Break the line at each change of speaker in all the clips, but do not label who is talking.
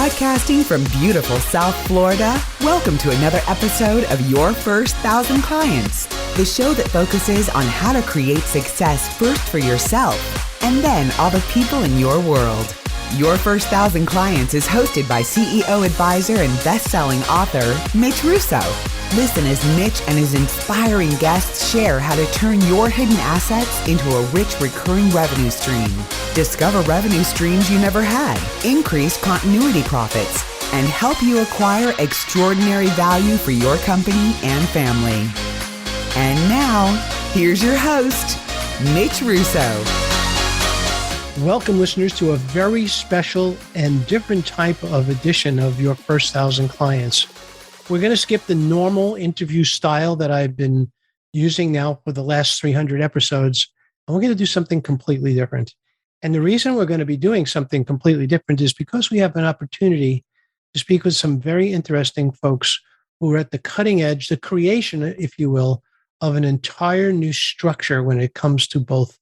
Broadcasting from beautiful South Florida, welcome to another episode of Your First 1,000 Clients, the show that focuses on how to create success first for yourself and then all the people in your world. Your First 1,000 Clients is hosted by CEO advisor and best-selling author Mitch Russo. Listen as Mitch and his inspiring guests share how to turn your hidden assets into a rich recurring revenue stream. Discover revenue streams you never had, increase continuity profits, and help you acquire extraordinary value for your company and family. And now, here's your host, Mitch Russo.
Welcome, listeners, to a very special and different type of edition of Your First 1,000 Clients. We're going to skip the normal interview style that I've been using now for the last 300 episodes, and we're going to do something completely different. And the reason we're going to be doing something completely different is because we have an opportunity to speak with some very interesting folks who are at the cutting edge, the creation, if you will, of an entire new structure when it comes to both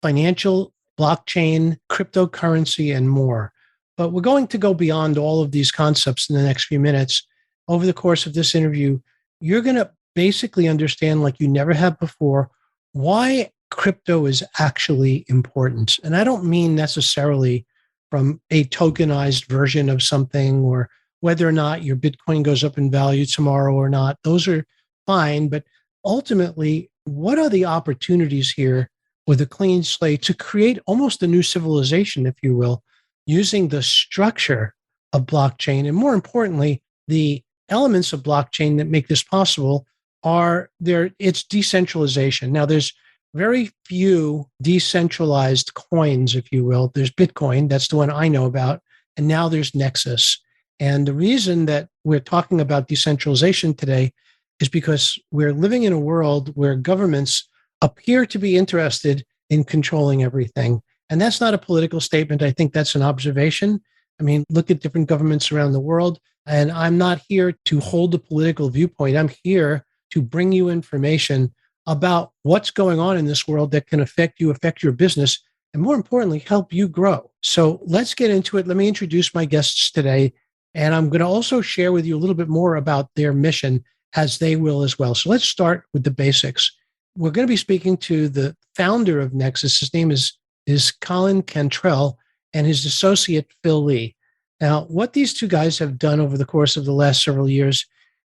financial, blockchain, cryptocurrency, and more. But we're going to go beyond all of these concepts in the next few minutes. Over the course of this interview, you're going to basically understand, like you never have before, why crypto is actually important. And I don't mean necessarily from a tokenized version of something or whether or not your Bitcoin goes up in value tomorrow or not. Those are fine. But ultimately, what are the opportunities here with a clean slate to create almost a new civilization, if you will, using the structure of blockchain? And more importantly, the elements of blockchain that make this possible are it's decentralization. Now, there's very few decentralized coins, if you will. There's Bitcoin, that's the one I know about, and now there's Nexus. And the reason that we're talking about decentralization today is because we're living in a world where governments appear to be interested in controlling everything. And that's not a political statement. I think that's an observation. I mean, look at different governments around the world. And I'm not here to hold a political viewpoint. I'm here to bring you information about what's going on in this world that can affect you, affect your business, and more importantly, help you grow. So let's get into it. Let me introduce my guests today. And I'm going to also share with you a little bit more about their mission, as they will as well. So let's start with the basics. We're going to be speaking to the founder of Nexus. His name is Colin Cantrell, and his associate, Phil Lee. Now, what these two guys have done over the course of the last several years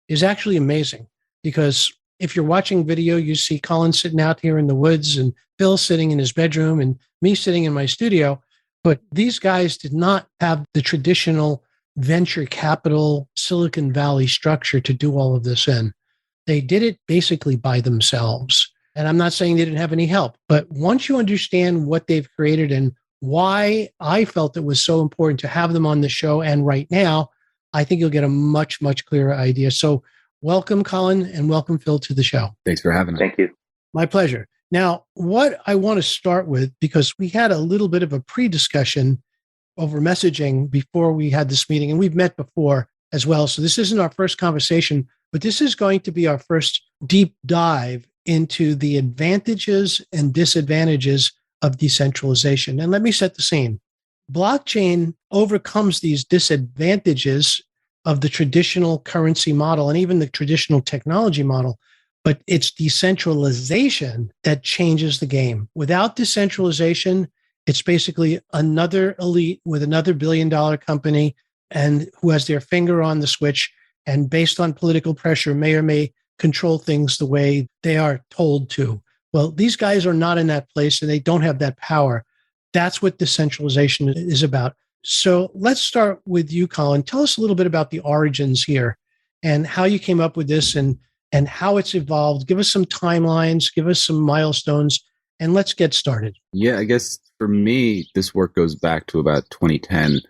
is actually amazing, because if you're watching video, you see Colin sitting out here in the woods and Phil sitting in his bedroom and me sitting in my studio. But these guys did not have the traditional venture capital Silicon Valley structure to do all of this in. They did it basically by themselves. And I'm not saying they didn't have any help, but once you understand what they've created and why I felt it was so important to have them on the show and right now, I think you'll get a much, much clearer idea. So welcome, Colin, and welcome, Phil, to the show.
Thanks for having us.
Thank you.
My pleasure. Now, what I want to start with, because we had a little bit of a pre-discussion over messaging before we had this meeting, and we've met before as well. So this isn't our first conversation, but this is going to be our first deep dive into the advantages and disadvantages of decentralization. And let me set the scene. Blockchain overcomes these disadvantages of the traditional currency model and even the traditional technology model, but it's decentralization that changes the game. Without decentralization, it's basically another elite with another billion-dollar company and who has their finger on the switch and based on political pressure may or may control things the way they are told to. Well, these guys are not in that place and they don't have that power. That's what decentralization is about. So let's start with you, Colin. Tell us a little bit about the origins here and how you came up with this and how it's evolved. Give us some timelines, give us some milestones, and let's get started.
Yeah, I guess for me, this work goes back to about 2010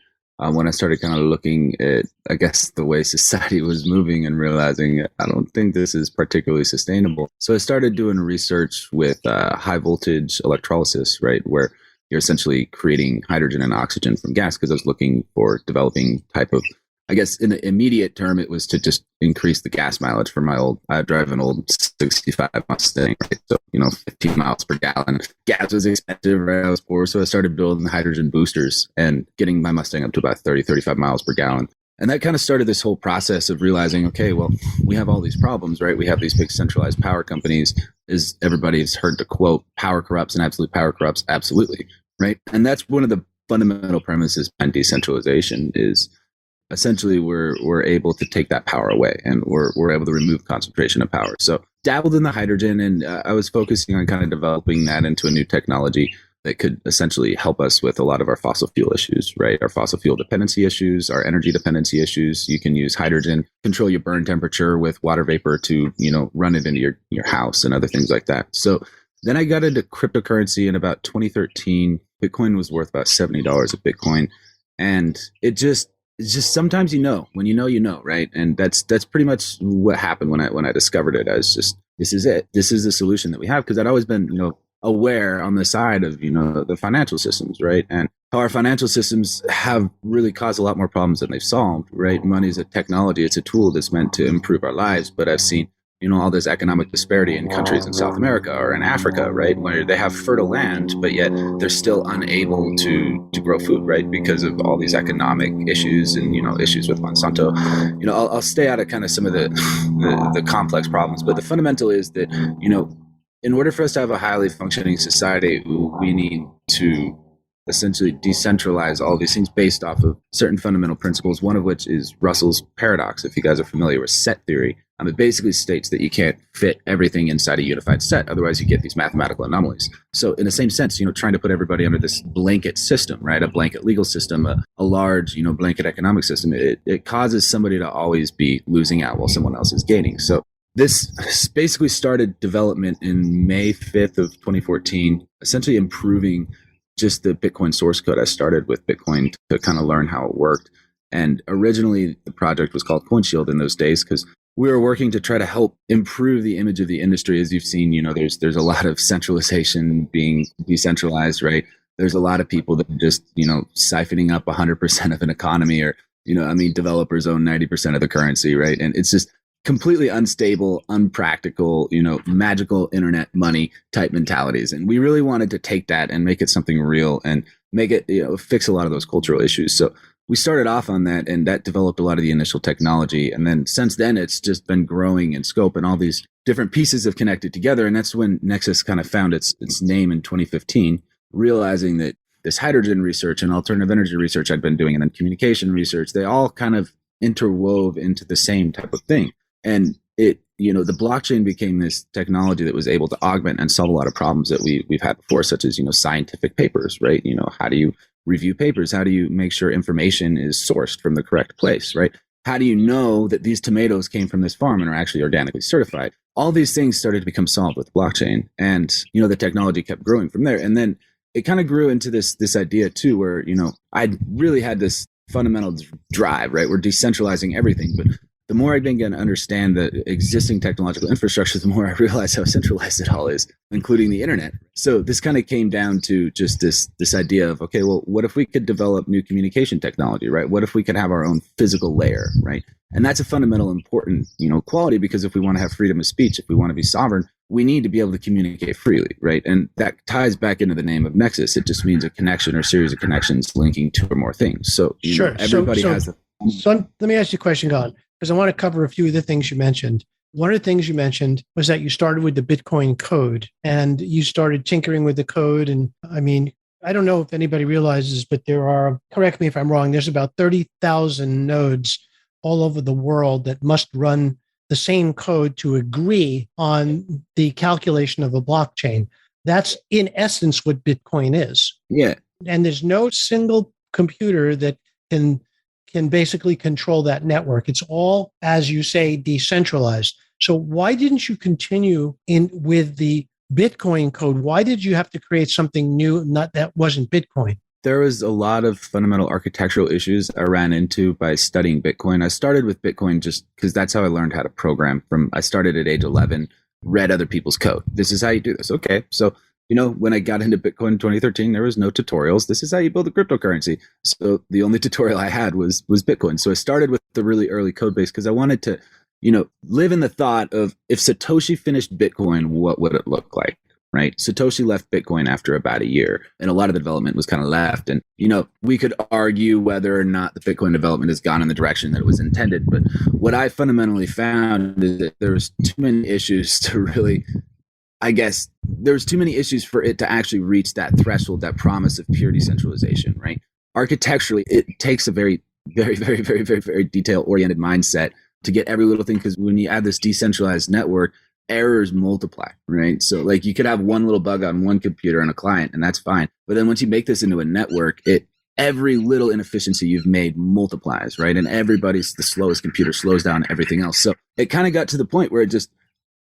when I started kind of looking at, I guess, the way society was moving and realizing I don't think this is particularly sustainable. So I started doing research with high voltage electrolysis, right, where you're essentially creating hydrogen and oxygen from gas, because I was looking for developing type of I guess in the immediate term, it was to just increase the gas mileage for I drive an old 65 Mustang, right? So, 15 miles per gallon. Gas was expensive, right? I was poor. So I started building hydrogen boosters and getting my Mustang up to about 30, 35 miles per gallon. And that kind of started this whole process of realizing, okay, well, we have all these problems, right? We have these big centralized power companies. As everybody's heard the quote, power corrupts and absolute power corrupts absolutely, right? And that's one of the fundamental premises behind decentralization is essentially we're able to take that power away, and we're able to remove concentration of power. So dabbled in the hydrogen, and I was focusing on kind of developing that into a new technology that could essentially help us with a lot of our fossil fuel issues, right? Our fossil fuel dependency issues, our energy dependency issues. You can use hydrogen, control your burn temperature with water vapor to, run it into your house and other things like that. So then I got into cryptocurrency in about 2013. Bitcoin was worth about $70 a Bitcoin. And it's just sometimes when you know, right? And that's pretty much what happened when I discovered it. I was just, this is it. This is the solution that we have, because I'd always been, aware on the side of, the financial systems, right? And how our financial systems have really caused a lot more problems than they've solved, right? Money is a technology. It's a tool that's meant to improve our lives. But I've seen, all this economic disparity in countries in South America or in Africa, right? Where they have fertile land, but yet they're still unable to grow food, right? Because of all these economic issues and, issues with Monsanto. I'll stay out of kind of some of the complex problems, but the fundamental is that, in order for us to have a highly functioning society, we need to essentially decentralize all these things based off of certain fundamental principles, one of which is Russell's paradox. If you guys are familiar with set theory, it basically states that you can't fit everything inside a unified set. Otherwise, you get these mathematical anomalies. So in the same sense, trying to put everybody under this blanket system, right? A blanket legal system, a large, blanket economic system, it causes somebody to always be losing out while someone else is gaining. So this basically started development in May 5th of 2014, essentially improving just the Bitcoin source code. I started with Bitcoin to kind of learn how it worked. And originally the project was called CoinShield in those days because we were working to try to help improve the image of the industry. As you've seen, there's a lot of centralization being decentralized, right? There's a lot of people that are just, siphoning up 100% of an economy, or, developers own 90% of the currency, right? And it's just completely unstable, unpractical, magical internet money type mentalities. And we really wanted to take that and make it something real and make it, fix a lot of those cultural issues. So we started off on that, and that developed a lot of the initial technology. And then since then, it's just been growing in scope, and all these different pieces have connected together. And that's when Nexus kind of found its name in 2015, realizing that this hydrogen research and alternative energy research I'd been doing, and then communication research, they all kind of interwove into the same type of thing. And it, the blockchain became this technology that was able to augment and solve a lot of problems that we've had before, such as, scientific papers, right? How do you review papers? How do you make sure information is sourced from the correct place, right? How do you know that these tomatoes came from this farm and are actually organically certified? All these things started to become solved with blockchain, and, the technology kept growing from there. And then it kind of grew into this idea too, where, I really had this fundamental drive, right? We're decentralizing everything, but the more I began to understand the existing technological infrastructure, the more I realized how centralized it all is, including the internet. So this kind of came down to just this idea of, okay, well, what if we could develop new communication technology, right? What if we could have our own physical layer, right? And that's a fundamental important, quality, because if we want to have freedom of speech, if we want to be sovereign, we need to be able to communicate freely, right? And that ties back into the name of Nexus. It just means a connection or series of connections linking two or more things. So
sure.
Everybody has.
So let me ask you a question, Colin, because I want to cover a few of the things you mentioned. One of the things you mentioned was that you started with the Bitcoin code, and you started tinkering with the code. And I don't know if anybody realizes, but there are, correct me if I'm wrong, there's about 30,000 nodes all over the world that must run the same code to agree on the calculation of a blockchain. That's in essence what Bitcoin is.
Yeah.
And there's no single computer that can basically control that network. It's all, as you say, decentralized. So why didn't you continue with the Bitcoin code? Why did you have to create something new, not that wasn't Bitcoin?
There was a lot of fundamental architectural issues I ran into by studying Bitcoin. I started with Bitcoin just because that's how I learned how to program. I started at age 11, read other people's code. This is how you do this. Okay. So when I got into Bitcoin in 2013, there was no tutorials. This is how you build a cryptocurrency. So the only tutorial I had was Bitcoin. So I started with the really early code base because I wanted to, live in the thought of if Satoshi finished Bitcoin, what would it look like? Right. Satoshi left Bitcoin after about a year, and a lot of the development was kind of left. And, we could argue whether or not the Bitcoin development has gone in the direction that it was intended. But what I fundamentally found is that there was too many issues to really, there's too many issues for it to actually reach that threshold, that promise of pure decentralization, right? Architecturally, it takes a very, very, very, very, very, very detail-oriented mindset to get every little thing, because when you add this decentralized network, errors multiply, right? So like you could have one little bug on one computer on a client, and that's fine. But then once you make this into a network, every little inefficiency you've made multiplies, right? And the slowest computer slows down everything else. So it kind of got to the point where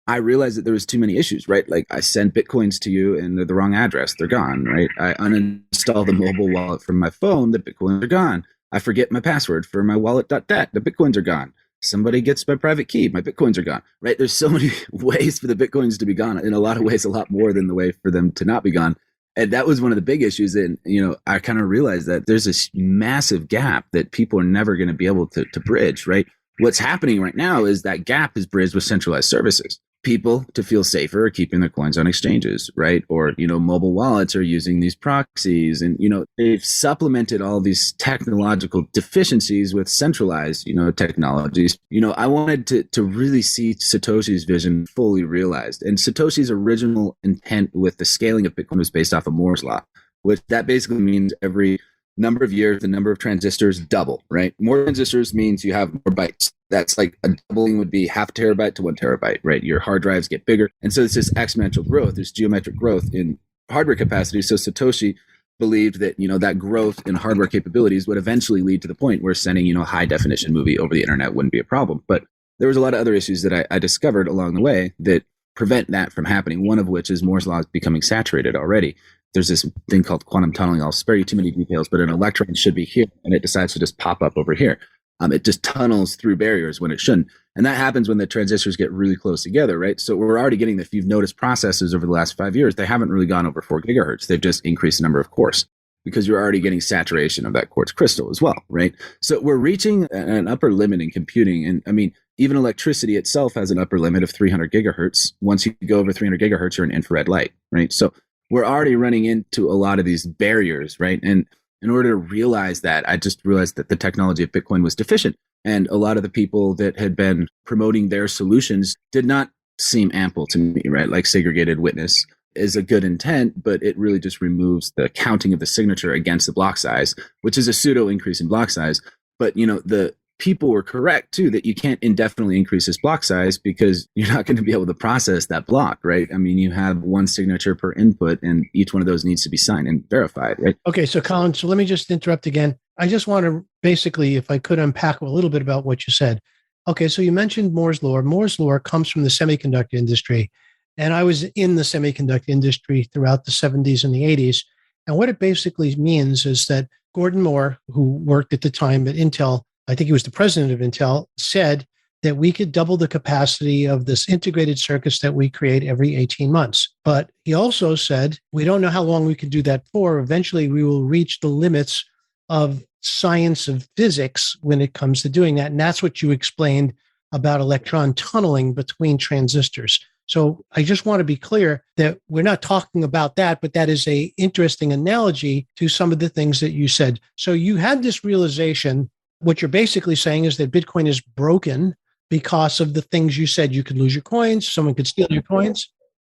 I realized that there was too many issues, right? Like I send Bitcoins to you and they're the wrong address. They're gone, right? I uninstall the mobile wallet from my phone. The Bitcoins are gone. I forget my password for my wallet.dat. The Bitcoins are gone. Somebody gets my private key. My Bitcoins are gone, right? There's so many ways for the Bitcoins to be gone. In a lot of ways, a lot more than the way for them to not be gone. And that was one of the big issues. And, I kind of realized that there's this massive gap that people are never going to be able to bridge, right? What's happening right now is that gap is bridged with centralized services. People, to feel safer, are keeping their coins on exchanges, right? Or, mobile wallets are using these proxies, and, they've supplemented all these technological deficiencies with centralized, technologies. I wanted to really see Satoshi's vision fully realized. And Satoshi's original intent with the scaling of Bitcoin was based off of Moore's law, which that basically means every number of years, the number of transistors double, right? More transistors means you have more bytes. That's like a doubling would be 0.5 terabyte to 1 terabyte, right? Your hard drives get bigger. And so it's this exponential growth. There's geometric growth in hardware capacity. So Satoshi believed that, that growth in hardware capabilities would eventually lead to the point where sending, a high definition movie over the internet wouldn't be a problem. But there was a lot of other issues that I discovered along the way that prevent that from happening. One of which is Moore's law is becoming saturated already. There's this thing called quantum tunneling. I'll spare you too many details, but an electron should be here and it decides to just pop up over here. It just tunnels through barriers when it shouldn't. And that happens when the transistors get really close together, right? So we're already getting, if you've noticed processors over the last 5 years, they haven't really gone over 4 gigahertz. They've just increased the number of cores because you're already getting saturation of that quartz crystal as well, right? So we're reaching an upper limit in computing. And I mean, even electricity itself has an upper limit of 300 gigahertz. Once you go over 300 gigahertz, you're in infrared light, right? So we're already running into a lot of these barriers, right? And in order to realize that, I just realized that the technology of Bitcoin was deficient. And a lot of the people that had been promoting their solutions did not seem ample to me, right? Like segregated witness is a good intent, but it really just removes the counting of the signature against the block size, which is a pseudo increase in block size. But, the people were correct too, that you can't indefinitely increase this block size because you're not going to be able to process that block, right? I mean, you have one signature per input and each one of those needs to be signed and verified, right?
Okay. So Colin, let me just interrupt again. I just want to basically, if I could unpack a little bit about what you said. Okay. So you mentioned Moore's law. Moore's law comes from the semiconductor industry. And I was in the semiconductor industry throughout the 70s and the 80s. And what it basically means is that Gordon Moore, who worked at the time at Intel, I think he was the president of Intel, said that we could double the capacity of this integrated circuits that we create every 18 months. But he also said, we don't know how long we can do that for. Eventually, we will reach the limits of science of physics when it comes to doing that. And that's what you explained about electron tunneling between transistors. So I just want to be clear that we're not talking about that, but that is an interesting analogy to some of the things that you said. So you had this realization. What you're basically saying is that Bitcoin is broken because of the things you said. You could lose your coins. Someone could steal your coins.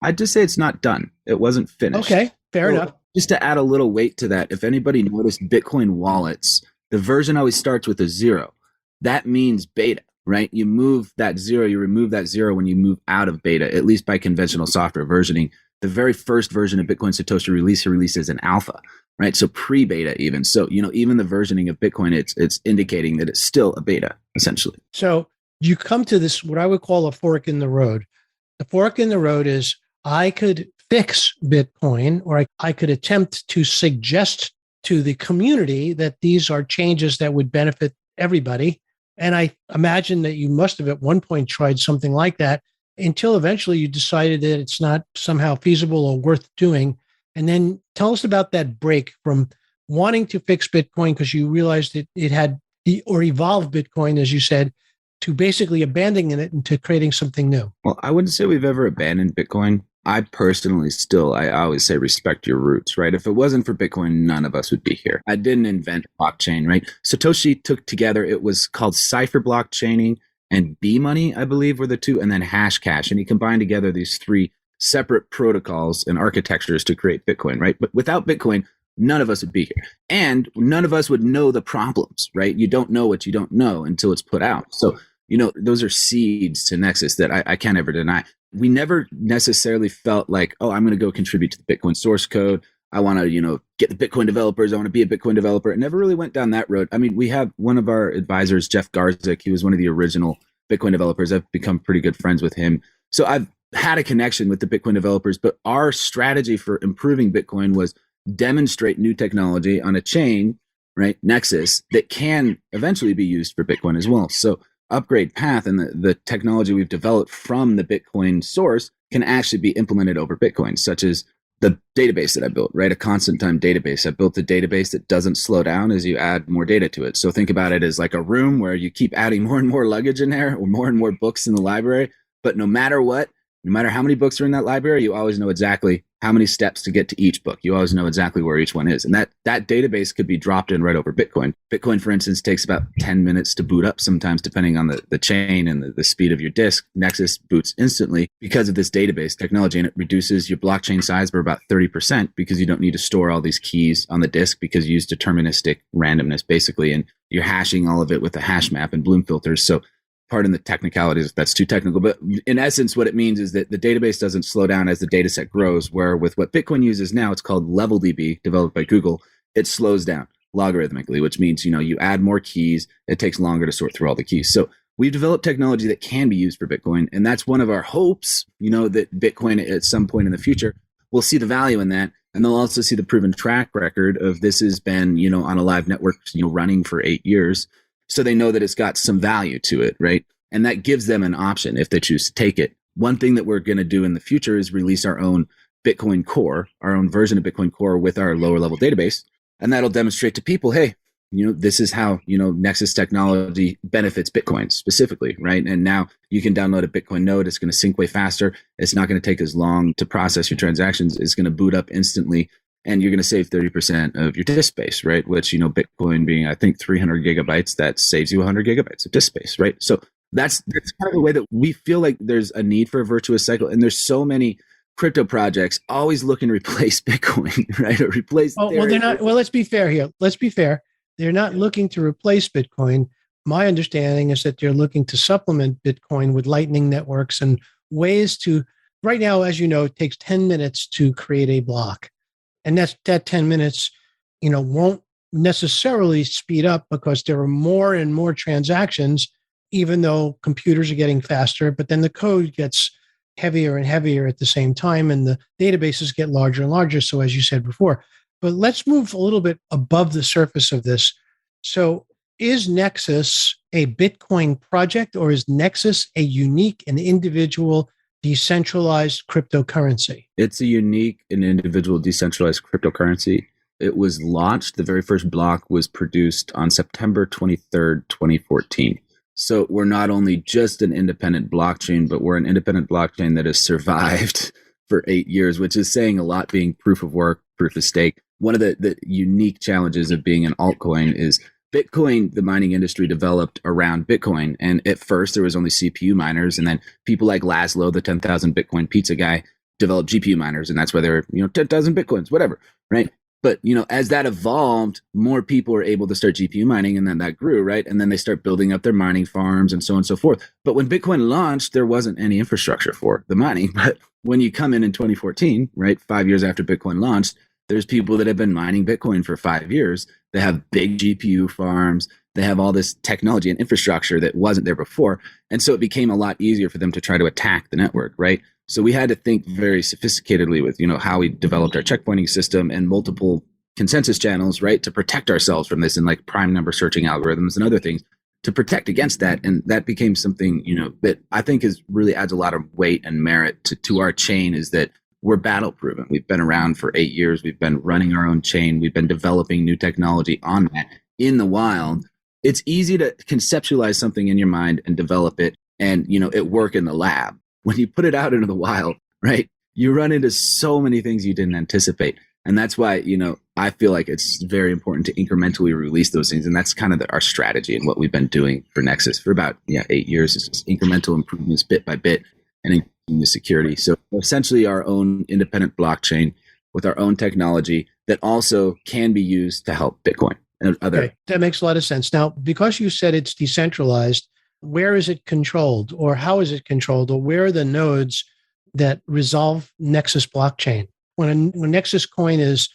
I'd just say it's not done. It wasn't finished.
Okay, fair enough.
Just to add a little weight to that, if anybody noticed Bitcoin wallets, the version always starts with a 0. That means beta, right? You move that 0, you remove that 0 when you move out of beta, at least by conventional software versioning. The very first version of Bitcoin Satoshi releases an alpha, right? So pre-beta even. So, even the versioning of Bitcoin, it's indicating that it's still a beta, essentially.
So you come to this, what I would call a fork in the road. The fork in the road is I could fix Bitcoin, or I could attempt to suggest to the community that these are changes that would benefit everybody. And I imagine that you must have at one point tried something like that. until eventually you decided that it's not somehow feasible or worth doing. And then tell us about that break from wanting to fix Bitcoin because you realized it had or evolved Bitcoin, as you said, to basically abandoning it and to creating something new.
Well, I wouldn't say we've ever abandoned Bitcoin. I personally I always say respect your roots, right? If it wasn't for Bitcoin, none of us would be here. I didn't invent blockchain, right? Satoshi took together, it was called cipher blockchaining and B-money, I believe, were the two, and then Hashcash. And he combined together these three separate protocols and architectures to create Bitcoin, right? But without Bitcoin, none of us would be here. And none of us would know the problems, right? You don't know what you don't know until it's put out. So, those are seeds to Nexus that I can't ever deny. We never necessarily felt like, oh, I'm going to go contribute to the Bitcoin source code. I want to, get the Bitcoin developers. I want to be a Bitcoin developer. It never really went down that road. I mean, we have one of our advisors, Jeff Garzik. He was one of the original Bitcoin developers. I've become pretty good friends with him. So I've had a connection with the Bitcoin developers, but our strategy for improving Bitcoin was demonstrate new technology on a chain, right, Nexus, that can eventually be used for Bitcoin as well. So upgrade path and the technology we've developed from the Bitcoin source can actually be implemented over Bitcoin, such as the database that I built, right? A constant time database. I built a database that doesn't slow down as you add more data to it. So think about it as like a room where you keep adding more and more luggage in there or more and more books in the library. But no matter what, no matter how many books are in that library, you always know exactly how many steps to get to each book. You always know exactly where each one is. And that database could be dropped in right over Bitcoin. Bitcoin, for instance, takes about 10 minutes to boot up sometimes, depending on the chain and the speed of your disk. Nexus boots instantly because of this database technology, and it reduces your blockchain size by about 30% because you don't need to store all these keys on the disk because you use deterministic randomness, basically, and you're hashing all of it with a hash map and Bloom filters. So pardon the technicalities if that's too technical, but in essence, what it means is that the database doesn't slow down as the data set grows, where with what Bitcoin uses now, it's called LevelDB, developed by Google, it slows down logarithmically, which means, you add more keys, it takes longer to sort through all the keys. So we've developed technology that can be used for Bitcoin, and that's one of our hopes, that Bitcoin at some point in the future will see the value in that, and they'll also see the proven track record of this has been, on a live network, running for 8 years. So they know that it's got some value to it, right? And that gives them an option if they choose to take it. One thing that we're going to do in the future is release our own Bitcoin Core, our own version of Bitcoin Core with our lower level database. And that'll demonstrate to people, hey, this is how, Nexus technology benefits Bitcoin specifically, right? And now you can download a Bitcoin node. It's going to sync way faster. It's not going to take as long to process your transactions. It's going to boot up instantly. And you're going to save 30% of your disk space, right? Which, Bitcoin being, I think, 300 gigabytes, that saves you 100 gigabytes of disk space, right? So that's kind of the way that we feel like there's a need for a virtuous cycle. And there's so many crypto projects always looking to replace Bitcoin, right? Or replace.
Oh, well, they're not. Well, let's be fair here. Let's be fair. They're not looking to replace Bitcoin. My understanding is that they're looking to supplement Bitcoin with Lightning networks and ways to, right now, as you know, it takes 10 minutes to create a block. And that 10 minutes, won't necessarily speed up because there are more and more transactions, even though computers are getting faster, but then the code gets heavier and heavier at the same time, and the databases get larger and larger. So as you said before, but let's move a little bit above the surface of this. So is Nexus a Bitcoin project, or is Nexus a unique and individual decentralized cryptocurrency?
It's a unique and individual decentralized cryptocurrency. It was launched, the very first block was produced on September 23rd, 2014. So we're not only just an independent blockchain, but we're an independent blockchain that has survived for 8 years, which is saying a lot, being proof of work, proof of stake. One of the unique challenges of being an altcoin is Bitcoin, the mining industry developed around Bitcoin. And at first there was only CPU miners. And then people like Laszlo, the 10,000 Bitcoin pizza guy, developed GPU miners. And that's why they're, 10,000 Bitcoins, whatever. Right. But, as that evolved, more people were able to start GPU mining, and then that grew, right? And then they start building up their mining farms and so on and so forth. But when Bitcoin launched, there wasn't any infrastructure for the mining. But when you come in 2014, right, 5 years after Bitcoin launched, there's people that have been mining Bitcoin for 5 years. They have big GPU farms. They have all this technology and infrastructure that wasn't there before. And so it became a lot easier for them to try to attack the network, right? So we had to think very sophisticatedly with, how we developed our checkpointing system and multiple consensus channels, right, to protect ourselves from this, and like prime number searching algorithms and other things to protect against that. And that became something, that I think really adds a lot of weight and merit to our chain, is that we're battle proven. We've been around for 8 years. We've been running our own chain. We've been developing new technology on that in the wild. It's easy to conceptualize something in your mind and develop it and, it work in the lab. When you put it out into the wild, right, you run into so many things you didn't anticipate. And that's why, I feel like it's very important to incrementally release those things. And that's kind of our strategy and what we've been doing for Nexus for about 8 years, is just incremental improvements bit by bit and increasing the security. So essentially our own independent blockchain with our own technology that also can be used to help Bitcoin and other.
Okay, that makes a lot of sense. Now, because you said it's decentralized, where is it controlled, or how is it controlled, or where are the nodes that resolve Nexus blockchain? When Nexus coin is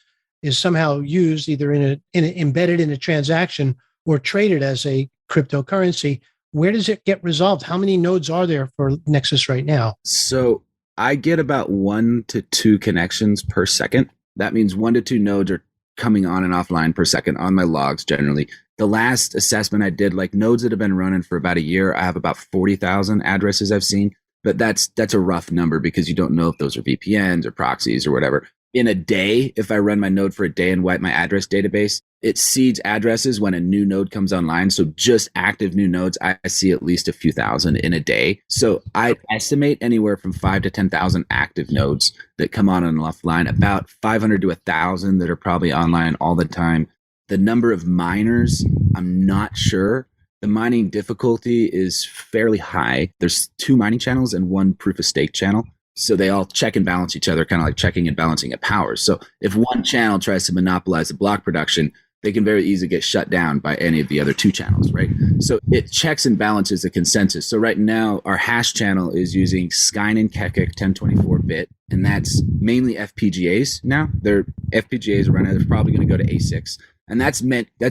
somehow used either embedded in a transaction or traded as a cryptocurrency, where does it get resolved? How many nodes are there for Nexus right now?
So I get about 1 to 2 connections per second. That means 1 to 2 nodes are coming on and offline per second on my logs generally. The last assessment I did, like nodes that have been running for about a year, I have about 40,000 addresses I've seen. But that's a rough number because you don't know if those are VPNs or proxies or whatever. In a day, if I run my node for a day and wipe my address database, it seeds addresses when a new node comes online. So just active new nodes, I see at least a few thousand in a day. So I estimate anywhere from 5 to 10,000 active nodes that come on and offline, about 500 to 1,000 that are probably online all the time. The number of miners, I'm not sure. The mining difficulty is fairly high. There's 2 mining channels and 1 proof of stake channel. So they all check and balance each other, kind of like checking and balancing at powers. So if one channel tries to monopolize the block production, they can very easily get shut down by any of the other 2 channels, right? So it checks and balances the consensus. So right now, our hash channel is using Skynet Kekik 1024-bit, and that's mainly FPGAs now. Their FPGAs are running. They're probably going to go to ASICs. And that's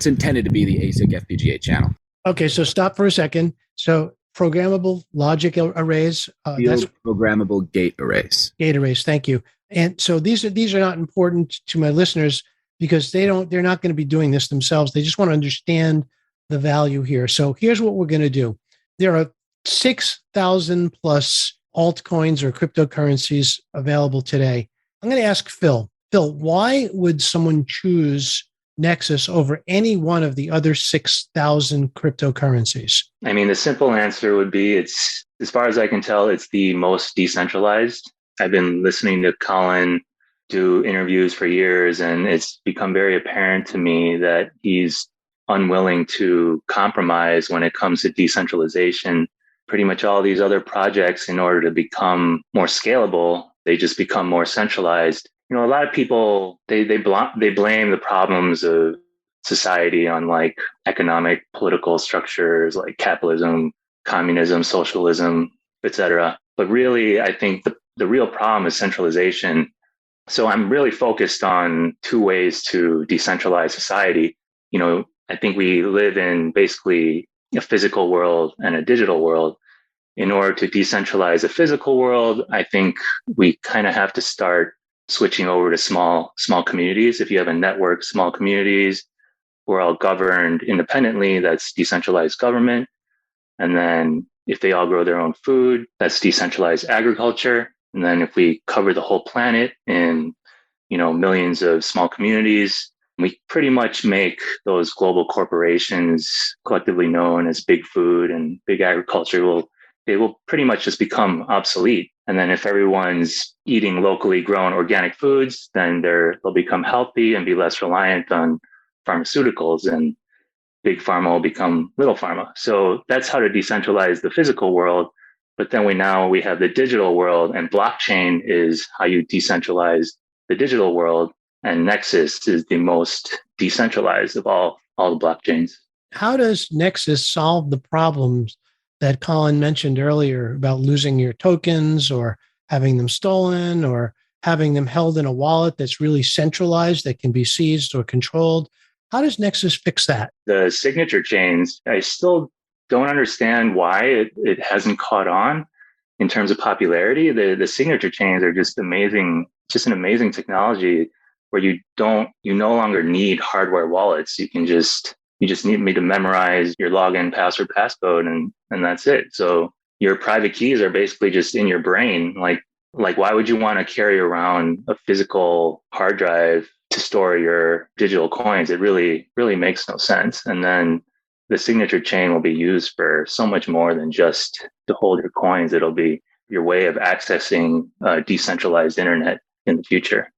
intended to be the ASIC FPGA channel.
Okay, so stop for a second. So programmable logic arrays.
That's programmable gate arrays.
Gate arrays, thank you. And so these are not important to my listeners because they're not going to be doing this themselves. They just want to understand the value here. So here's what we're going to do. There are 6,000 plus altcoins or cryptocurrencies available today. I'm going to ask Phil. Phil, why would someone choose Nexus over any one of the other 6,000 cryptocurrencies?
I mean, the simple answer would be it's, as far as I can tell, it's the most decentralized. I've been listening to Colin do interviews for years, and it's become very apparent to me that he's unwilling to compromise when it comes to decentralization. Pretty much all these other projects, in order to become more scalable, they just become more centralized. A lot of people, they blame the problems of society on like economic, political structures like capitalism, communism, socialism, etc. But really, I think the real problem is centralization. So I'm really focused on 2 ways to decentralize society. I think we live in basically a physical world and a digital world. In order to decentralize the physical world, I think we kind of have to start switching over to small communities. If you have a network, small communities, we're all governed independently, that's decentralized government. And then if they all grow their own food, that's decentralized agriculture. And then if we cover the whole planet in, millions of small communities, we pretty much make those global corporations collectively known as big food and big agriculture they will pretty much just become obsolete. And then if everyone's eating locally grown organic foods, then they'll become healthy and be less reliant on pharmaceuticals, and big pharma will become little pharma. So that's how to decentralize the physical world. But then we have the digital world, and blockchain is how you decentralize the digital world. And Nexus is the most decentralized of all the blockchains.
How does Nexus solve the problems that Colin mentioned earlier about losing your tokens or having them stolen or having them held in a wallet that's really centralized that can be seized or controlled? How does Nexus fix that?
The signature chains, I still don't understand why it hasn't caught on in terms of popularity. The signature chains are just amazing, just an amazing technology where you no longer need hardware wallets. You can just You just need me to memorize your login, password, passcode, and that's it. So your private keys are basically just in your brain. Like why would you want to carry around a physical hard drive to store your digital coins? It really, really makes no sense. And then the signature chain will be used for so much more than just to hold your coins. It'll be your way of accessing decentralized internet in the future.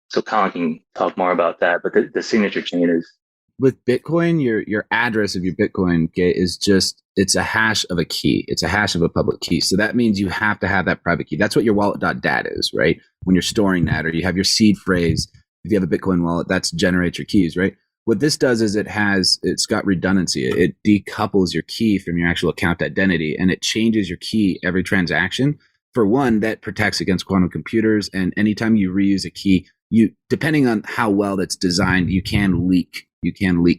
So Colin can talk more about that, but the signature chain is...
With Bitcoin, your address of your Bitcoin is just, it's a hash of a key. It's a hash of a public key. So that means you have to have that private key. That's what your wallet.dat is, right? When you're storing that, or you have your seed phrase. If you have a Bitcoin wallet, that's generates your keys, right? What this does is it's got redundancy. It decouples your key from your actual account identity, and it changes your key every transaction. For one, that protects against quantum computers. And anytime you reuse a key, depending on how well that's designed, you can leak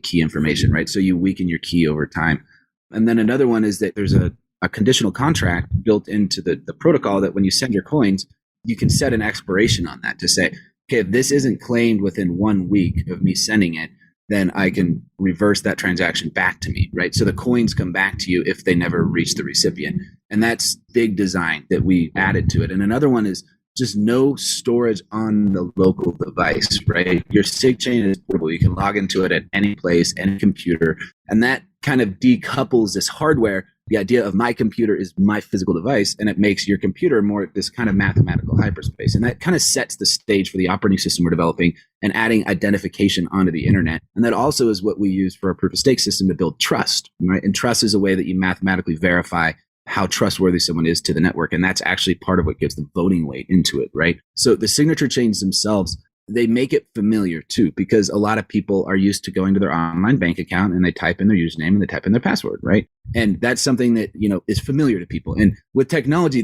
key information, right? So you weaken your key over time. And then another one is that there's a conditional contract built into the protocol that when you send your coins, you can set an expiration on that to say, okay, if this isn't claimed within 1 week of me sending it, then I can reverse that transaction back to me, right? So the coins come back to you if they never reach the recipient. And that's big design that we added to it. And another one is just no storage on the local device, right? Your SIG chain is portable. You can log into it at any place, any computer. And that kind of decouples this hardware. The idea of my computer is my physical device, and it makes your computer more this kind of mathematical hyperspace. And that kind of sets the stage for the operating system we're developing and adding identification onto the internet. And that also is what we use for our proof of stake system to build trust, right? And trust is a way that you mathematically verify how trustworthy someone is to the network. And that's actually part of what gives the voting weight into it, right? So the signature chains themselves, they make it familiar too, because a lot of people are used to going to their online bank account and they type in their username and they type in their password, right? And that's something that, is familiar to people. And with technology,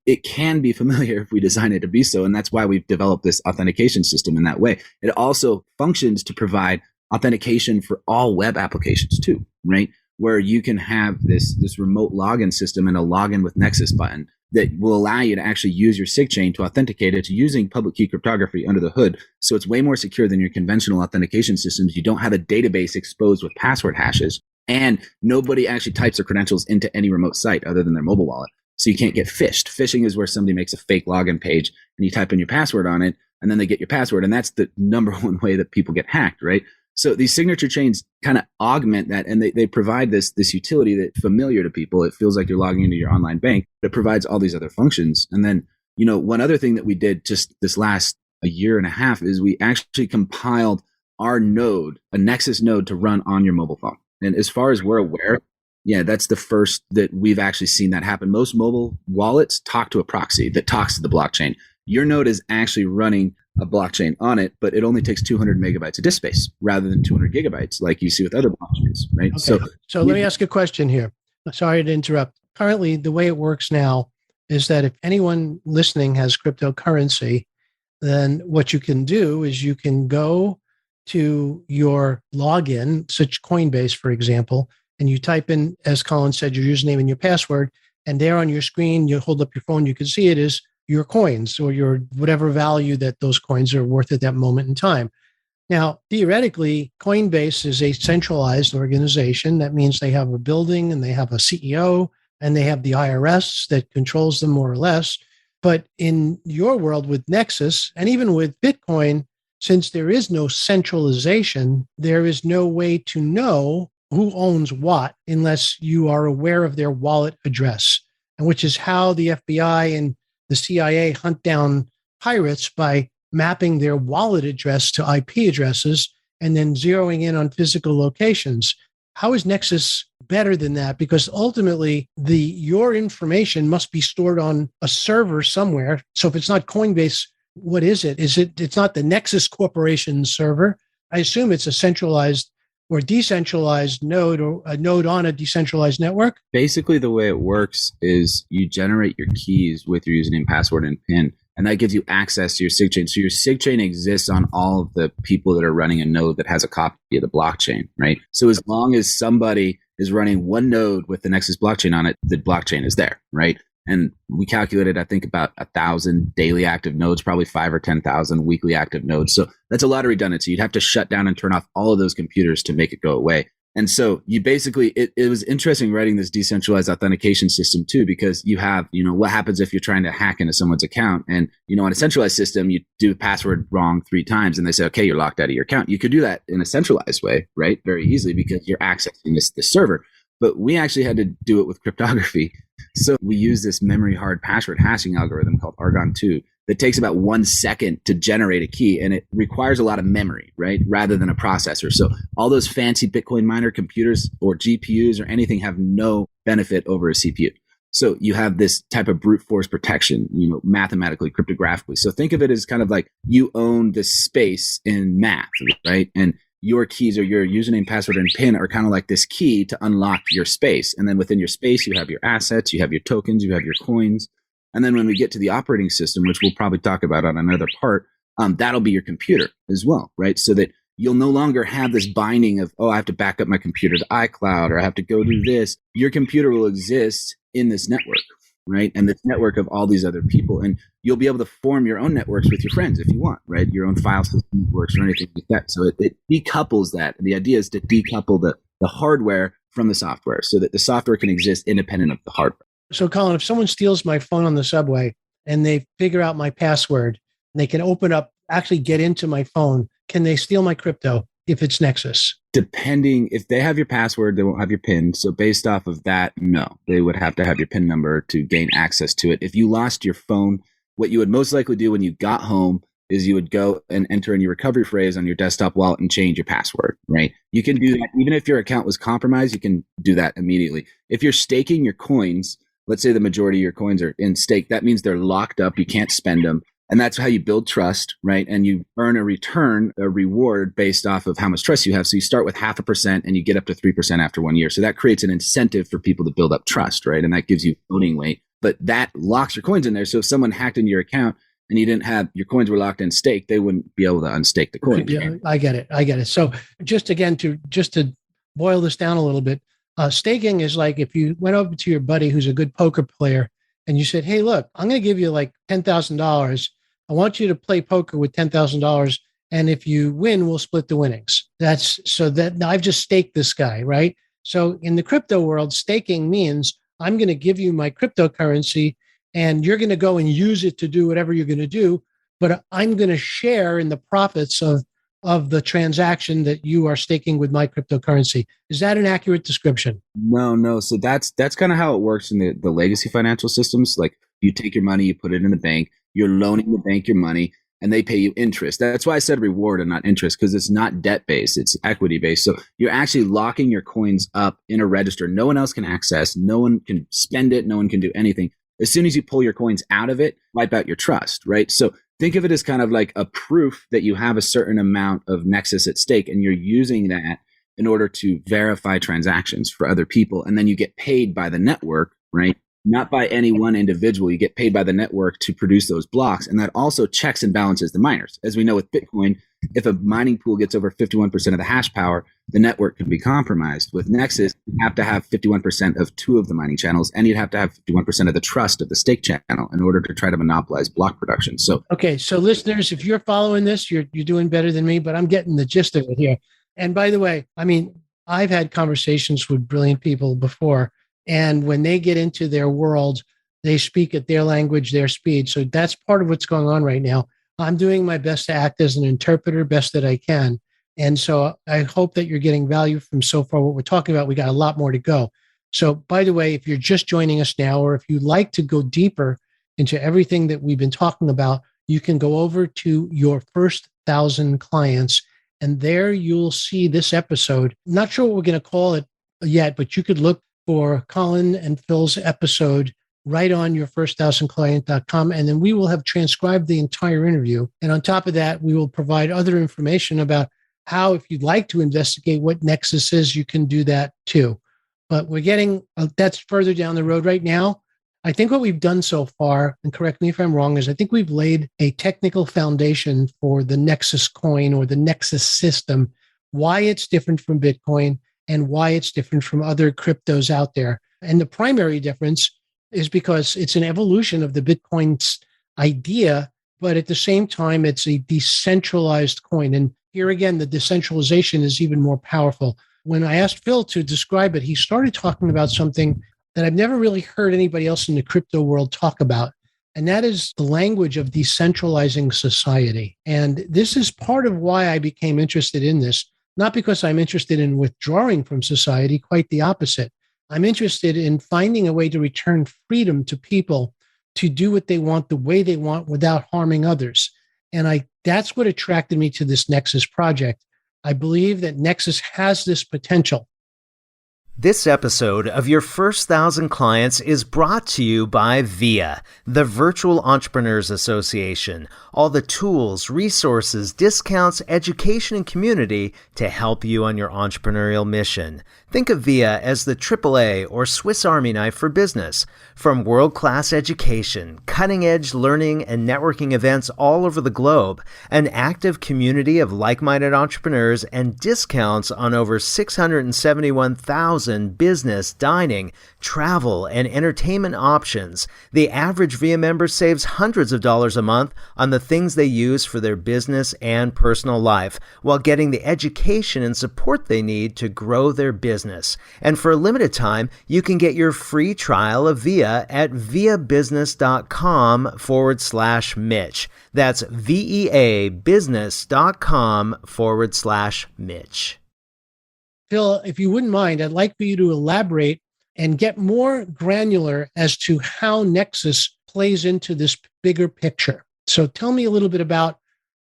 it can be familiar if we design it to be so. And that's why we've developed this authentication system in that way. It also functions to provide authentication for all web applications too, right? Where you can have this remote login system and a login with Nexus button that will allow you to actually use your SIG chain to authenticate it using public key cryptography under the hood. So it's way more secure than your conventional authentication systems. You don't have a database exposed with password hashes, and nobody actually types their credentials into any remote site other than their mobile wallet. So you can't get phished. Phishing is where somebody makes a fake login page and you type in your password on it, and then they get your password. And that's the number one way that people get hacked, right? So these signature chains kind of augment that, and they provide this utility that's familiar to people. It feels like you're logging into your online bank. It provides all these other functions. And then, one other thing that we did just this last a year and a half is we actually compiled our node, a Nexus node, to run on your mobile phone. And as far as we're aware, that's the first that we've actually seen that happen. Most mobile wallets talk to a proxy that talks to the blockchain. Your node is actually running a blockchain on it, but it only takes 200 megabytes of disk space rather than 200 gigabytes like you see with other blockchains, right?
Okay. So let me ask a question here. Sorry to interrupt. Currently, the way it works now is that if anyone listening has cryptocurrency, then what you can do is you can go to your login, such Coinbase, for example, and you type in, as Colin said, your username and your password, and there on your screen, you hold up your phone, you can see it is your coins or your whatever value that those coins are worth at that moment in time. Now, theoretically, Coinbase is a centralized organization. That means they have a building and they have a CEO and they have the IRS that controls them more or less. But in your world with Nexus and even with Bitcoin, since there is no centralization, there is no way to know who owns what unless you are aware of their wallet address, and which is how the FBI and the CIA hunt down pirates by mapping their wallet address to IP addresses and then zeroing in on physical locations. How is Nexus better than that? Because ultimately, your information must be stored on a server somewhere. So if it's not Coinbase, what is it? It's not the Nexus Corporation server. I assume it's a centralized or decentralized node, or a node on a decentralized network?
Basically, the way it works is you generate your keys with your username, password, and PIN, and that gives you access to your SIG chain. So your SIG chain exists on all of the people that are running a node that has a copy of the blockchain, right? So as long as somebody is running one node with the Nexus blockchain on it, the blockchain is there, right? And we calculated, I think, about 1,000 daily active nodes, probably 5 or 10,000 weekly active nodes. So that's a lot of redundancy. You'd have to shut down and turn off all of those computers to make it go away. And so you basically, it was interesting writing this decentralized authentication system too, because you have, what happens if you're trying to hack into someone's account and, on a centralized system, you do a password wrong 3 times and they say, okay, you're locked out of your account. You could do that in a centralized way, right? Very easily because you're accessing this server. But we actually had to do it with cryptography. So we use this memory hard password hashing algorithm called Argon 2 that takes about 1 second to generate a key, and it requires a lot of memory, right? Rather than a processor. So all those fancy Bitcoin miner computers or GPUs or anything have no benefit over a CPU. So you have this type of brute force protection, mathematically, cryptographically. So think of it as kind of like you own this space in math, right? And your keys or your username, password, and PIN are kind of like this key to unlock your space. And then within your space, you have your assets, you have your tokens, you have your coins. And then when we get to the operating system, which we'll probably talk about on another part, that'll be your computer as well, right? So that you'll no longer have this binding of, I have to back up my computer to iCloud or I have to go do this. Your computer will exist in this network, right? And this network of all these other people. And you'll be able to form your own networks with your friends if you want, right? Your own file system networks or anything like that. So it decouples that. The idea is to decouple the hardware from the software so that the software can exist independent of the hardware.
So Colin, if someone steals my phone on the subway and they figure out my password, and they can actually get into my phone, can they steal my crypto if it's Nexus?
Depending, if they have your password, they won't have your PIN. So based off of that, no, they would have to have your PIN number to gain access to it. If you lost your phone, what you would most likely do when you got home is you would go and enter in your recovery phrase on your desktop wallet and change your password, right? You can do that. Even if your account was compromised, you can do that immediately. If you're staking your coins, let's say the majority of your coins are in stake, that means they're locked up. You can't spend them. And that's how you build trust, right? And you earn a reward based off of how much trust you have. So you start with 0.5% and you get up to 3% after 1 year. So that creates an incentive for people to build up trust, right? And that gives you voting weight. But that locks your coins in there. So if someone hacked into your account and you didn't have your coins were locked in stake, they wouldn't be able to unstake the coins.
Yeah, I get it. So just to boil this down a little bit, staking is like if you went over to your buddy who's a good poker player and you said, hey, look, I'm going to give you like $10,000. I want you to play poker with $10,000. And if you win, we'll split the winnings. That's so that now I've just staked this guy, right? So in the crypto world, staking means I'm going to give you my cryptocurrency and you're going to go and use it to do whatever you're going to do. But I'm going to share in the profits of the transaction that you are staking with my cryptocurrency. Is that an accurate description?
No. So that's kind of how it works in the legacy financial systems. Like you take your money, you put it in the bank, you're loaning the bank your money, and they pay you interest. That's why I said reward and not interest, because it's not debt-based, it's equity-based. So you're actually locking your coins up in a register. No one else can access, no one can spend it, no one can do anything. As soon as you pull your coins out of it, wipe out your trust, right? So think of it as kind of like a proof that you have a certain amount of Nexus at stake, and you're using that in order to verify transactions for other people. And then you get paid by the network, right? Not by any one individual. You get paid by the network to produce those blocks. And that also checks and balances the miners. As we know with Bitcoin, if a mining pool gets over 51% of the hash power, the network can be compromised. With Nexus, you have to have 51% of 2 of the mining channels, and you'd have to have 51% of the trust of the stake channel in order to try to monopolize block production. So,
okay. So listeners, if you're following this, you're doing better than me, but I'm getting the gist of it here. And by the way, I mean, I've had conversations with brilliant people before, and when they get into their world, they speak at their language, their speed. So that's part of what's going on right now. I'm doing my best to act as an interpreter best that I can. And so I hope that you're getting value from so far what we're talking about. We got a lot more to go. So by the way, if you're just joining us now, or if you'd like to go deeper into everything that we've been talking about, you can go over to your first 1,000 clients. And there you'll see this episode. I'm not sure what we're going to call it yet, but you could look for Colin and Phil's episode right on your first1000client.com. And then we will have transcribed the entire interview. And on top of that, we will provide other information about how, if you'd like to investigate what Nexus is, you can do that too. But we're getting, that's further down the road right now. I think what we've done so far, and correct me if I'm wrong, is I think we've laid a technical foundation for the Nexus coin or the Nexus system, why it's different from Bitcoin and why it's different from other cryptos out there. And the primary difference, is because it's an evolution of the Bitcoin's idea, but at the same time, it's a decentralized coin. And here again, the decentralization is even more powerful. When I asked Phil to describe it, he started talking about something that I've never really heard anybody else in the crypto world talk about. And that is the language of decentralizing society. And this is part of why I became interested in this, not because I'm interested in withdrawing from society, quite the opposite. I'm interested in finding a way to return freedom to people to do what they want the way they want without harming others. And that's what attracted me to this Nexus project. I believe that Nexus has this potential.
This episode of Your First 1,000 Clients is brought to you by VIA, the Virtual Entrepreneurs Association. All the tools, resources, discounts, education, and community to help you on your entrepreneurial mission. Think of VIA as the AAA or Swiss Army knife for business. From world-class education, cutting-edge learning and networking events all over the globe, an active community of like-minded entrepreneurs, and discounts on over 671,000 business, dining, travel, and entertainment options. The average VIA member saves hundreds of dollars a month on the things they use for their business and personal life, while getting the education and support they need to grow their business. And for a limited time, you can get your free trial of VIA at viabusiness.com/Mitch. That's VEAbusiness.com/Mitch.
Phil, if you wouldn't mind, I'd like for you to elaborate and get more granular as to how Nexus plays into this bigger picture. So tell me a little bit about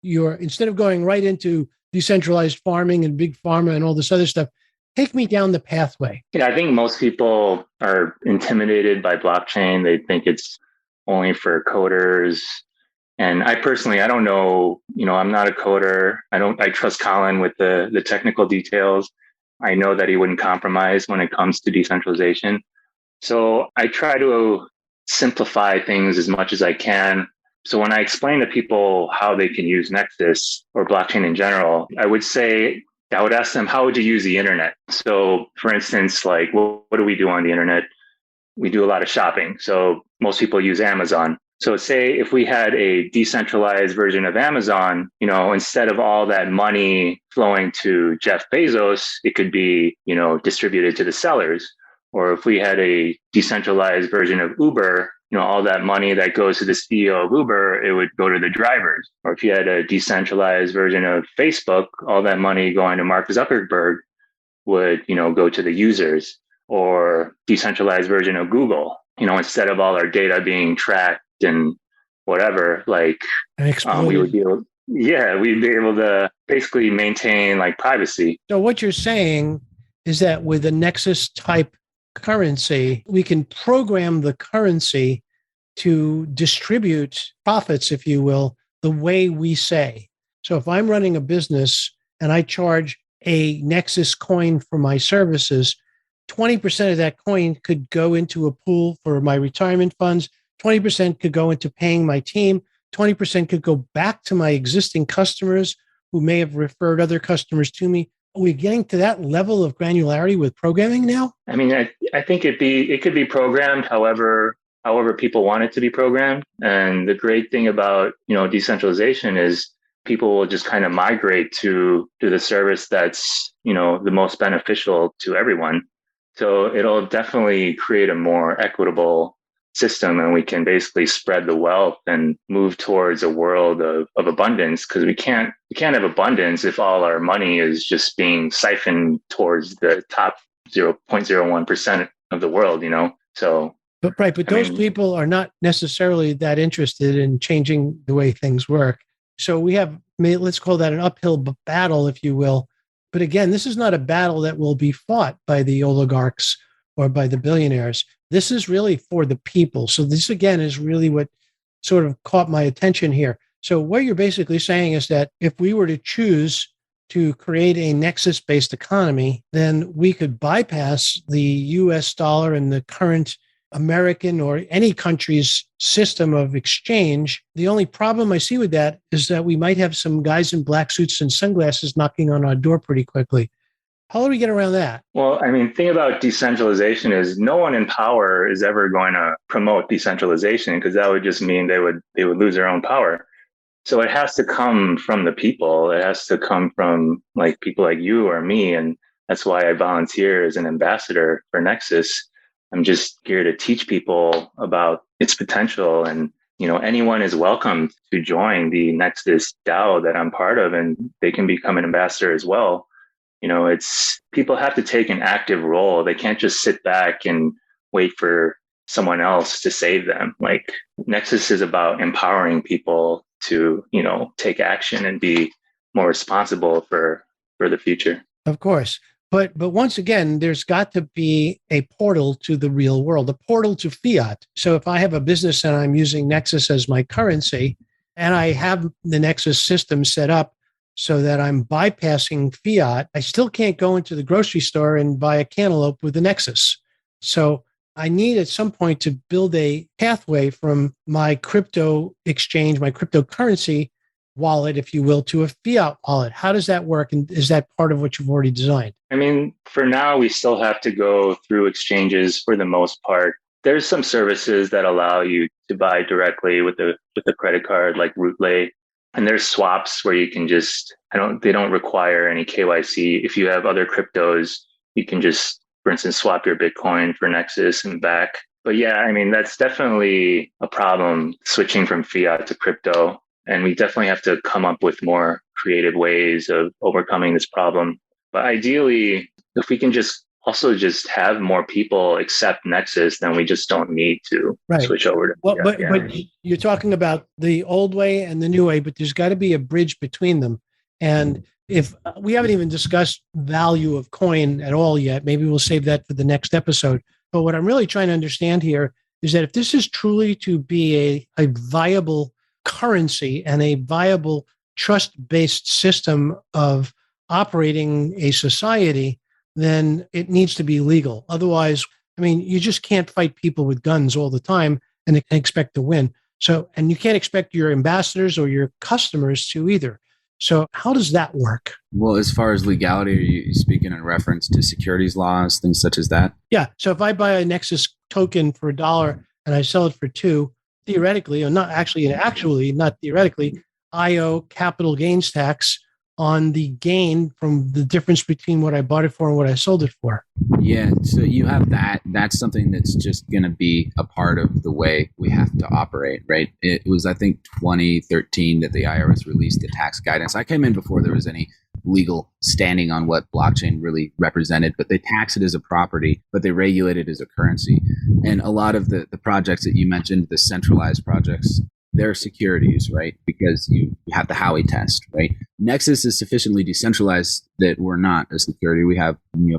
instead of going right into decentralized farming and big pharma and all this other stuff, take me down the pathway.
Yeah, I think most people are intimidated by blockchain. They think it's only for coders. And I personally, I don't know, I'm not a coder. I trust Colin with the technical details. I know that he wouldn't compromise when it comes to decentralization. So I try to simplify things as much as I can. So when I explain to people how they can use Nexus or blockchain in general, I would ask them, how would you use the internet? So for instance, like, what do we do on the internet? We do a lot of shopping. So most people use Amazon. So say if we had a decentralized version of Amazon, instead of all that money flowing to Jeff Bezos, it could be, distributed to the sellers. Or if we had a decentralized version of Uber, all that money that goes to the CEO of Uber, it would go to the drivers. Or if you had a decentralized version of Facebook, all that money going to Mark Zuckerberg would, go to the users. Or decentralized version of Google, instead of all our data being tracked and whatever, we'd be able to basically maintain privacy.
So what you're saying is that with a Nexus type currency, we can program the currency to distribute profits, if you will, the way we say. So if I'm running a business and I charge a Nexus coin for my services, 20% of that coin could go into a pool for my retirement funds. 20% could go into paying my team. 20% could go back to my existing customers who may have referred other customers to me. Are we getting to that level of granularity with programming now?
I mean, I think it could be programmed however people want it to be programmed. And the great thing about, decentralization is people will just kind of migrate to the service that's, the most beneficial to everyone. So it'll definitely create a more equitable system, and we can basically spread the wealth and move towards a world of abundance, because we can't have abundance if all our money is just being siphoned towards the top 0.01% of the world, So
But those people are not necessarily that interested in changing the way things work. So we have, let's call that an uphill battle, if you will. But again, this is not a battle that will be fought by the oligarchs or by the billionaires. This is really for the people. So this, again, is really what sort of caught my attention here. So what you're basically saying is that if we were to choose to create a Nexus-based economy, then we could bypass the US dollar and the current American or any country's system of exchange. The only problem I see with that is that we might have some guys in black suits and sunglasses knocking on our door pretty quickly. How do we get around that?
Well, I mean, thing about decentralization is no one in power is ever going to promote decentralization, because that would just mean they would lose their own power. So it has to come from the people. It has to come from like people like you or me. And that's why I volunteer as an ambassador for Nexus. I'm just here to teach people about its potential. And, anyone is welcome to join the Nexus DAO that I'm part of, and they can become an ambassador as well. It's people have to take an active role. They can't just sit back and wait for someone else to save them. Like Nexus is about empowering people to, take action and be more responsible for the future.
Of course. But once again, there's got to be a portal to the real world, a portal to fiat. So if I have a business and I'm using Nexus as my currency, and I have the Nexus system set up so that I'm bypassing fiat, I still can't go into the grocery store and buy a cantaloupe with the Nexus. So I need at some point to build a pathway from my crypto exchange, my cryptocurrency wallet, if you will, to a fiat wallet. How does that work? And is that part of what you've already designed?
I mean, for now, we still have to go through exchanges for the most part. There's some services that allow you to buy directly with a credit card, like Rootlay. And there's swaps where you can just, they don't require any KYC. If you have other cryptos, you can just, for instance, swap your Bitcoin for Nexus and back. But yeah, I mean, that's definitely a problem, switching from fiat to crypto. And we definitely have to come up with more creative ways of overcoming this problem. But ideally, if we can just have more people accept Nexus, then we just don't need to switch over to
fiat. But you're talking about the old way and the new way, but there's got to be a bridge between them. And if we haven't even discussed value of coin at all yet, maybe we'll save that for the next episode. But what I'm really trying to understand here is that if this is truly to be a viable currency and a viable trust-based system of operating a society, then it needs to be legal. Otherwise, I mean, you just can't fight people with guns all the time and expect to win. So, and you can't expect your ambassadors or your customers to either. So how does that work?
Well, as far as legality, are you speaking in reference to securities laws, things such as that?
Yeah. So if I buy a Nexus token for $1 and I sell it for $2, theoretically, or not actually, not theoretically, I owe capital gains tax on the gain from the difference between what I bought it for and what I sold it for.
Yeah, so you have that. That's something that's just going to be a part of the way we have to operate, right? It was, I think, 2013 that the IRS released the tax guidance. I came in before there was any legal standing on what blockchain really represented, but they tax it as a property, but they regulate it as a currency. And a lot of the projects that you mentioned, the centralized projects, they're securities, right? Because you have the Howey test, right? Nexus is sufficiently decentralized that we're not a security. We have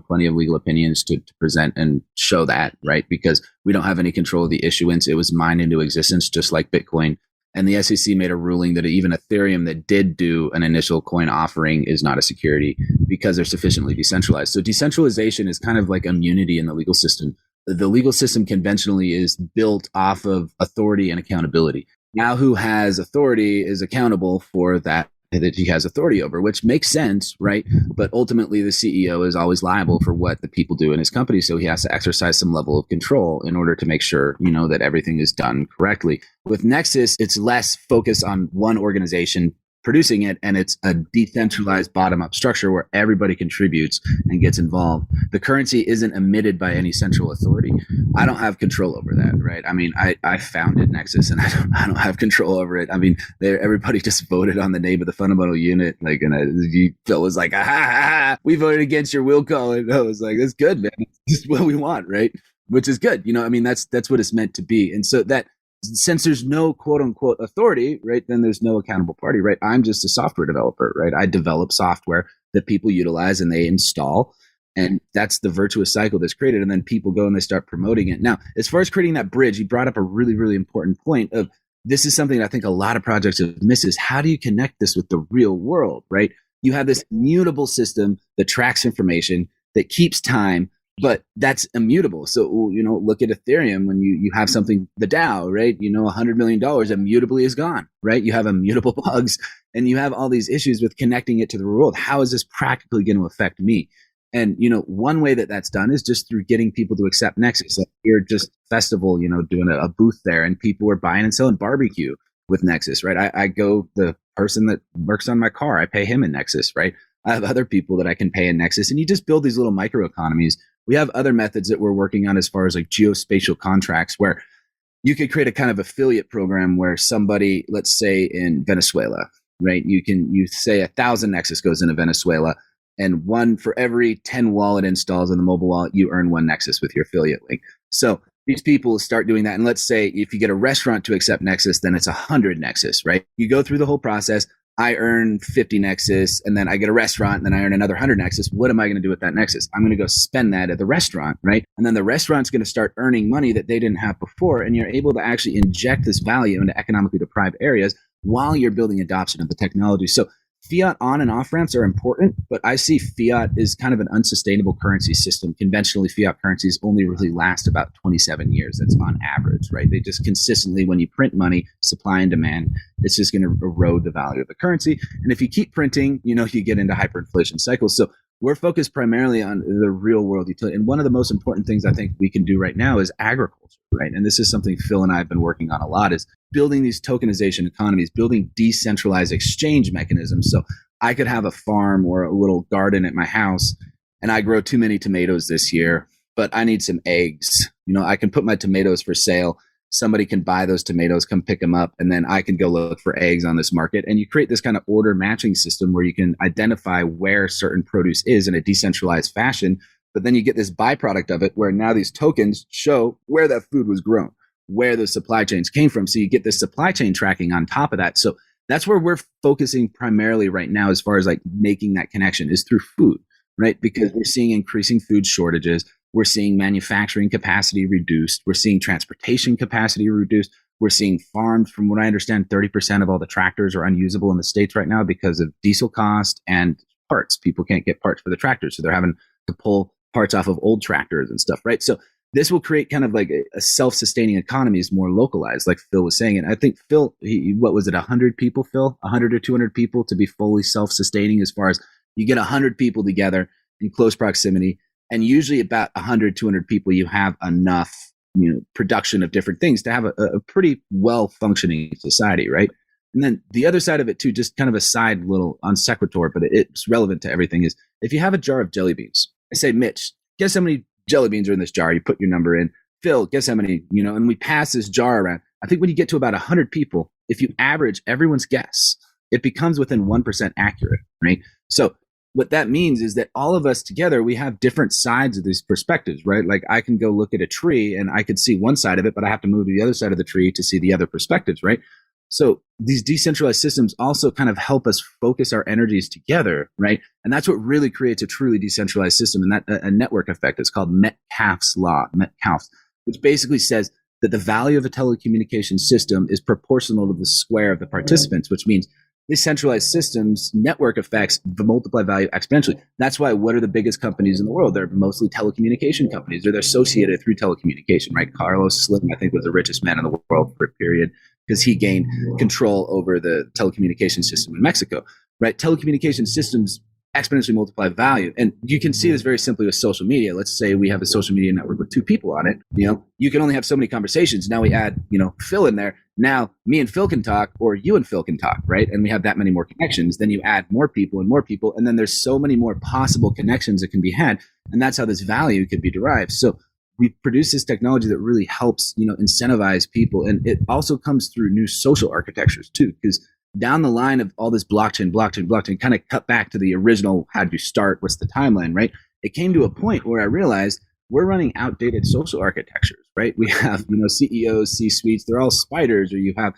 plenty of legal opinions to present and show that, right? Because we don't have any control of the issuance. It was mined into existence just like Bitcoin. And the SEC made a ruling that even Ethereum that did do an initial coin offering is not a security because they're sufficiently decentralized. So decentralization is kind of like immunity in the legal system. The legal system conventionally is built off of authority and accountability. Now who has authority is accountable for that he has authority over, which makes sense, right? But ultimately the CEO is always liable for what the people do in his company. So he has to exercise some level of control in order to make sure, that everything is done correctly. With Nexus, it's less focused on one organization producing it, and it's a decentralized bottom-up structure where everybody contributes and gets involved. The currency isn't emitted by any central authority. I don't have control over that, right? I mean, I founded Nexus, and I don't have control over it. I mean, everybody just voted on the name of the fundamental unit, like, and Phil was like, we voted against your will call, and I was like, that's good, man. This is what we want, right? Which is good, I mean, that's what it's meant to be, and so that. Since there's no quote unquote authority, right, then there's no accountable party, right? I'm just a software developer, right? I develop software that people utilize and they install. And that's the virtuous cycle that's created. And then people go and they start promoting it. Now, as far as creating that bridge, you brought up a really, really important point of this is something that I think a lot of projects have missed is how do you connect this with the real world, right? You have this immutable system that tracks information, that keeps time, but that's immutable. So, look at Ethereum when you have something, the DAO, right? $100 million immutably is gone, right? You have immutable bugs and you have all these issues with connecting it to the real world. How is this practically going to affect me? And, one way that that's done is just through getting people to accept Nexus. Like you're just festival, doing a booth there, and people were buying and selling barbecue with Nexus, right? I go, the person that works on my car, I pay him in Nexus, right? I have other people that I can pay in Nexus, and you just build these little micro economies. We have other methods that we're working on as far as like geospatial contracts, where you could create a kind of affiliate program where somebody, let's say in Venezuela, right? You say 1,000 Nexus goes into Venezuela, and one for every 10 wallet installs on the mobile wallet, you earn one Nexus with your affiliate link. So these people start doing that. And let's say if you get a restaurant to accept Nexus, then it's 100 Nexus, right? You go through the whole process. I earn 50 Nexus, and then I get a restaurant, and then I earn another 100 Nexus. What am I going to do with that Nexus? I'm going to go spend that at the restaurant, right? And then the restaurant's going to start earning money that they didn't have before, and you're able to actually inject this value into economically deprived areas while you're building adoption of the technology. So fiat on and off ramps are important, but I see fiat is kind of an unsustainable currency system. Conventionally, fiat currencies only really last about 27 years. That's on average, right? They just consistently, when you print money, supply and demand, it's just going to erode the value of the currency. And if you keep printing, you get into hyperinflation cycles. So we're focused primarily on the real world utility. And one of the most important things I think we can do right now is agriculture, right? And this is something Phil and I have been working on a lot, is building these tokenization economies, building decentralized exchange mechanisms. So I could have a farm or a little garden at my house, and I grow too many tomatoes this year, but I need some eggs. I can put my tomatoes for sale. Somebody can buy those tomatoes, come pick them up, and then I can go look for eggs on this market. And you create this kind of order matching system where you can identify where certain produce is in a decentralized fashion. But then you get this byproduct of it where now these tokens show where that food was grown, where the supply chains came from. So you get this supply chain tracking on top of that. So that's where we're focusing primarily right now, as far as like making that connection, is through food, right? Because we're seeing increasing food shortages. We're seeing manufacturing capacity reduced. We're seeing transportation capacity reduced. We're seeing farms, from what I understand, 30% of all the tractors are unusable in the States right now because of diesel cost and parts. People can't get parts for the tractors, so they're having to pull parts off of old tractors and stuff, right? So this will create kind of like a self-sustaining economy, is more localized, like Phil was saying. And I think Phil, what was it, 100 people, Phil? 100 or 200 people to be fully self-sustaining, as far as you get 100 people together in close proximity. And usually about 100, 200 people, you have enough production of different things to have a pretty well-functioning society, right? And then the other side of it too, just kind of a side little on sequitur, but it's relevant to everything, is if you have a jar of jelly beans, I say, Mitch, guess how many jelly beans are in this jar? You put your number in. Phil, guess how many, and we pass this jar around. I think when you get to about 100 people, if you average everyone's guess, it becomes within 1% accurate, right? So what that means is that all of us together, we have different sides of these perspectives, right? Like I can go look at a tree and I could see one side of it, but I have to move to the other side of the tree to see the other perspectives, right? So these decentralized systems also kind of help us focus our energies together, right? And that's what really creates a truly decentralized system, and that a network effect. It's called Metcalfe's law, which basically says that the value of a telecommunication system is proportional to the square of the participants, which means these centralized systems, network effects, multiply value exponentially. That's why, what are the biggest companies in the world? They're mostly telecommunication companies. They're associated through telecommunication, right? Carlos Slim, I think, was the richest man in the world for a period because he gained control over the telecommunication system in Mexico, right? Telecommunication systems exponentially multiply value. And you can see this very simply with social media. Let's say we have a social media network with 2 people on it. You can only have so many conversations. Now we add, Phil in there. Now me and Phil can talk, or you and Phil can talk, right? And we have that many more connections. Then you add more people. And then there's so many more possible connections that can be had. And that's how this value could be derived. So we produce this technology that really helps, incentivize people. And it also comes through new social architectures too, because down the line of all this blockchain kind of cut back to the original, how do you start? What's the timeline, right? It came to a point where I realized we're running outdated social architectures, right? We have, CEOs, C-suites, they're all spiders, or you have,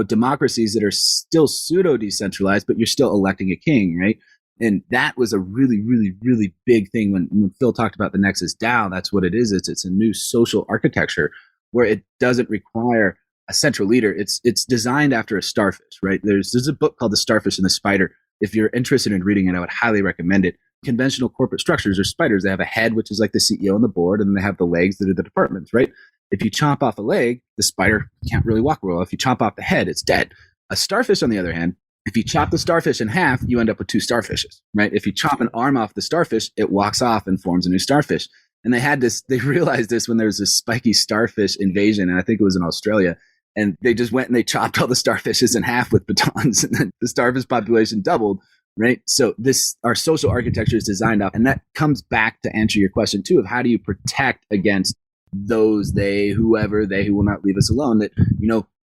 democracies that are still pseudo decentralized, but you're still electing a king, right? And that was a really, really, really big thing when Phil talked about the Nexus DAO. That's what it is. It's a new social architecture where it doesn't require a central leader. It's designed after a starfish, right? There's a book called The Starfish and the Spider. If you're interested in reading it, I would highly recommend it. Conventional corporate structures are spiders. They have a head, which is like the CEO and the board, and then they have the legs that are the departments, right? If you chop off a leg, the spider can't really walk well. If you chop off the head, it's dead. A starfish, on the other hand, If you chop the starfish in half, you end up with two starfishes, right? If you chop an arm off the starfish, it walks off and forms a new starfish. And they realized this when there was this spiky starfish invasion, and I think it was in Australia. And they just went and they chopped all the starfishes in half with batons, and then the starfish population doubled, right? So our social architecture is designed up, and that comes back to answer your question too, of how do you protect against those, who will not leave us alone, that,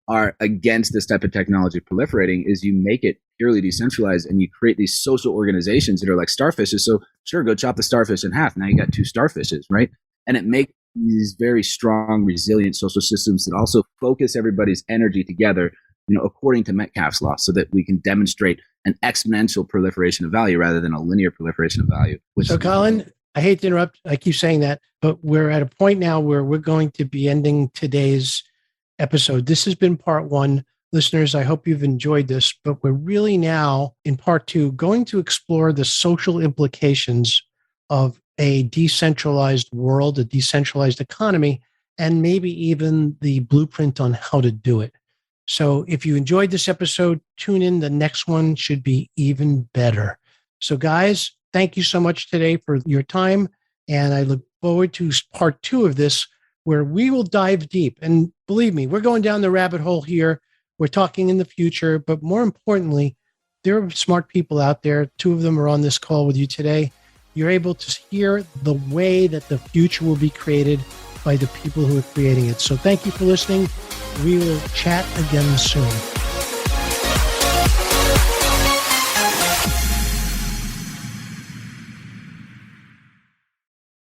are against this type of technology proliferating, is you make it purely decentralized and you create these social organizations that are like starfishes. So sure, go chop the starfish in half. Now you got two starfishes, right? And it makes these very strong, resilient social systems that also focus everybody's energy together, according to Metcalfe's law, so that we can demonstrate an exponential proliferation of value rather than a linear proliferation of value.
So Colin, I hate to interrupt. I keep saying that, but we're at a point now where we're going to be ending today's episode. This has been part one. Listeners, I hope you've enjoyed this, but we're really now in part two going to explore the social implications of a decentralized world, a decentralized economy, and maybe even the blueprint on how to do it. So if you enjoyed this episode, tune in. The next one should be even better. So guys, thank you so much today for your time. And I look forward to part two of this, where we will dive deep. And believe me, we're going down the rabbit hole here. We're talking in the future, but more importantly, there are smart people out there. Two of them are on this call with you today. You're able to hear the way that the future will be created by the people who are creating it. So thank you for listening. We will chat again soon.